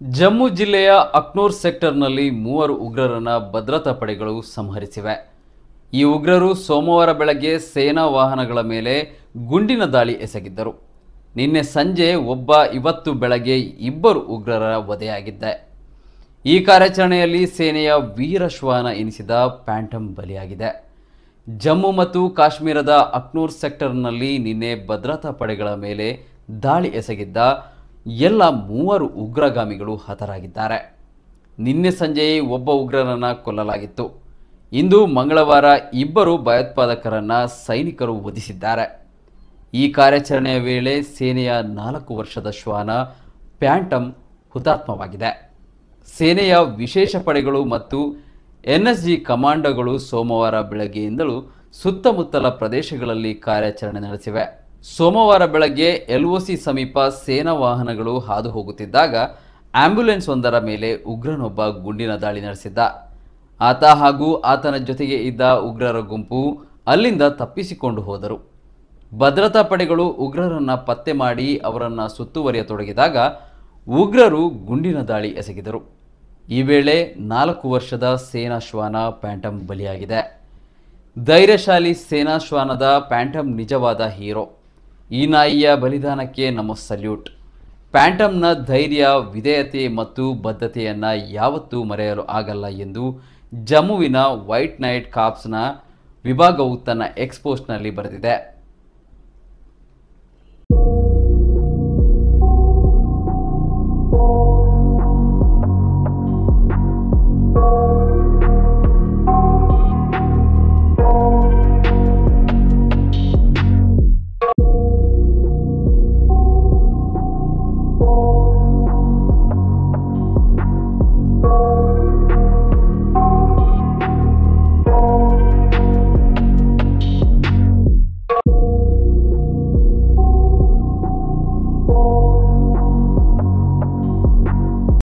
ಜಮ್ಮು ಜಿಲ್ಲೆಯ ಅಕ್ನೂರ್ ಸೆಕ್ಟರ್ನಲ್ಲಿ 3 ಉಗ್ರರನ್ನ ಭದ್ರತಾ ಪಡೆಗಳು ಸಂಹರಿಸಿವೆ. ಈ ಉಗ್ರರು ಸೋಮವಾರ ಬೆಳಗ್ಗೆ ಸೇನಾ ವಾಹನಗಳ ಮೇಲೆ ಗುಂಡಿನ ದಾಳಿ ಎಸಗಿದ್ದರು. ನಿನ್ನೆ ಸಂಜೆ ಇವತ್ತು ಬೆಳಗ್ಗೆ 2 ಉಗ್ರರ ವಧೆಯಾಗಿದೆ. ಈ ಕಾರ್ಯಾಚರಣೆಯಲ್ಲಿ ಸೇನೆಯ ವೀರ ಶ್ವಾನ ಎನಿಸಿದ ಪ್ಯಾಂಟಮ್ ಬಲಿಯಾಗಿದೆ. ಜಮ್ಮು ಮತ್ತು ಕಾಶ್ಮೀರದ ಅಕ್ನೂರ್ ಸೆಕ್ಟರ್ನಲ್ಲಿ ನಿನ್ನೆ ಭದ್ರತಾ ಪಡೆಗಳ ಮೇಲೆ ದಾಳಿ ಎಸಗಿದ್ದ ಎಲ್ಲ 3 ಉಗ್ರಗಾಮಿಗಳು ಹತರಾಗಿದ್ದಾರೆ. ನಿನ್ನೆ ಸಂಜೆಯೇ ಒಬ್ಬ ಉಗ್ರರನ್ನು ಕೊಲ್ಲಲಾಗಿತ್ತು. ಇಂದು ಮಂಗಳವಾರ 2 ಭಯೋತ್ಪಾದಕರನ್ನು ಸೈನಿಕರು ವಧಿಸಿದ್ದಾರೆ. ಈ ಕಾರ್ಯಾಚರಣೆಯ ವೇಳೆ ಸೇನೆಯ 4 ವರ್ಷದ ಶ್ವಾನ ಪ್ಯಾಂಟಮ್ ಹುತಾತ್ಮವಾಗಿದೆ. ಸೇನೆಯ ವಿಶೇಷ ಪಡೆಗಳು ಮತ್ತು ಎನ್ಎಸ್ಜಿ ಕಮಾಂಡೋಗಳು ಸೋಮವಾರ ಬೆಳಗ್ಗೆಯಿಂದಲೂ ಸುತ್ತಮುತ್ತಲ ಪ್ರದೇಶಗಳಲ್ಲಿ ಕಾರ್ಯಾಚರಣೆ ನಡೆಸಿವೆ. ಸೋಮವಾರ ಬೆಳಗ್ಗೆ LOC ಸಮೀಪ ಸೇನಾ ವಾಹನಗಳು ಹಾದು ಹೋಗುತ್ತಿದ್ದಾಗ ಆಂಬ್ಯುಲೆನ್ಸ್ ಒಂದರ ಮೇಲೆ ಉಗ್ರನೊಬ್ಬ ಗುಂಡಿನ ದಾಳಿ ನಡೆಸಿದ್ದ. ಆತ ಹಾಗೂ ಆತನ ಜೊತೆಗೆ ಇದ್ದ ಉಗ್ರರ ಗುಂಪು ಅಲ್ಲಿಂದ ತಪ್ಪಿಸಿಕೊಂಡು ಹೋದರು. ಭದ್ರತಾ ಪಡೆಗಳು ಉಗ್ರರನ್ನು ಪತ್ತೆ ಮಾಡಿ ಅವರನ್ನು ಸುತ್ತುವರಿಯತೊಡಗಿದಾಗ ಉಗ್ರರು ಗುಂಡಿನ ದಾಳಿ ಎಸಗಿದರು. ಈ ವೇಳೆ 4 ವರ್ಷದ ಸೇನಾ ಶ್ವಾನ ಪ್ಯಾಂಟಮ್ ಬಲಿಯಾಗಿದೆ. ಧೈರ್ಯಶಾಲಿ ಸೇನಾ ಶ್ವಾನದ ಪ್ಯಾಂಟಮ್ ನಿಜವಾದ ಹೀರೋ. ಈ ನಾಯಿಯ ಬಲಿದಾನಕ್ಕೆ ನಮ್ಮ ಸಲ್ಯೂಟ್. ಪ್ಯಾಂಟಮ್ನ ಧೈರ್ಯ, ವಿಧೇಯತೆ ಮತ್ತು ಬದ್ಧತೆಯನ್ನು ಯಾವತ್ತೂ ಮರೆಯಲು ಆಗಲ್ಲ ಎಂದು ಜಮ್ಮುವಿನ ವೈಟ್ ನೈಟ್ ಕಾರ್ಪ್ಸ್ನ ವಿಭಾಗವು ತನ್ನ ಎಕ್ಸ್ಪೋಸ್ಟ್ನಲ್ಲಿ ಬರೆದಿದೆ.